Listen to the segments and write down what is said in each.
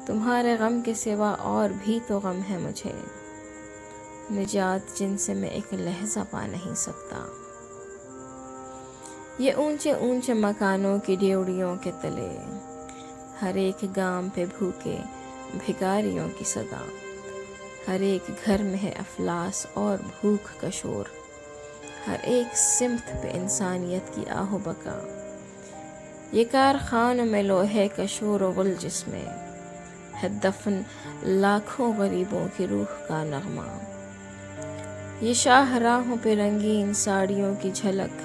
تمہارے غم کے سوا اور بھی تو غم ہے مجھے، نجات جن سے میں ایک لحظہ پا نہیں سکتا۔ یہ اونچے اونچے مکانوں کی ڈیوڑیوں کے تلے، ہر ایک گام پہ بھوکے بھکاریوں کی صدا، ہر ایک گھر میں ہے افلاس اور بھوک کا شور، ہر ایک سمت پہ انسانیت کی آہ و بکا۔ یہ کارخانوں میں لوہے کا شور و غل جس میں ہے دفن لاکھوں غریبوں کی روح کا نغمہ۔ یہ شاہراہوں پہ رنگین ساڑیوں کی جھلک،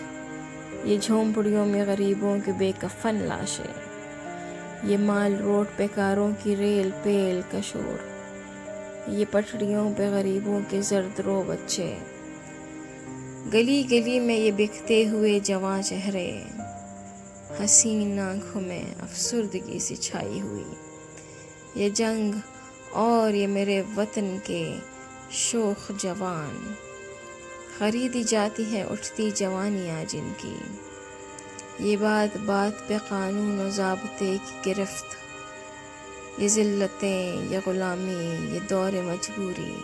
یہ جھونپڑیوں میں غریبوں کے بے کفن لاشیں، یہ مال روڈ پہ کاروں کی ریل پیل کا شور، یہ پٹڑیوں پہ غریبوں کے زرد رو بچے، گلی گلی میں یہ بکتے ہوئے جواں چہرے، حسین آنکھوں میں افسردگی سی چھائی ہوئی۔ یہ جنگ اور یہ میرے وطن کے شوخ جوان، خریدی جاتی ہیں اٹھتی جوانیاں جن کی۔ یہ بات بات پہ قانون و ضابطے کی گرفت، یہ ذلتیں، یہ غلامی، یہ دور مجبوری۔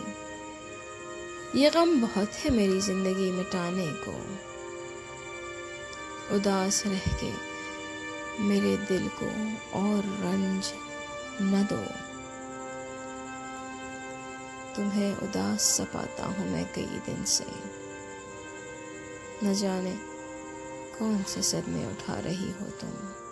یہ غم بہت ہے میری زندگی مٹانے کو، اداس رہ کے میرے دل کو اور رنج نہ دو۔ تمہیں اداس سا پاتا ہوں میں کئی دن سے، نہ جانے کون سے صدمے اٹھا رہی ہو تم۔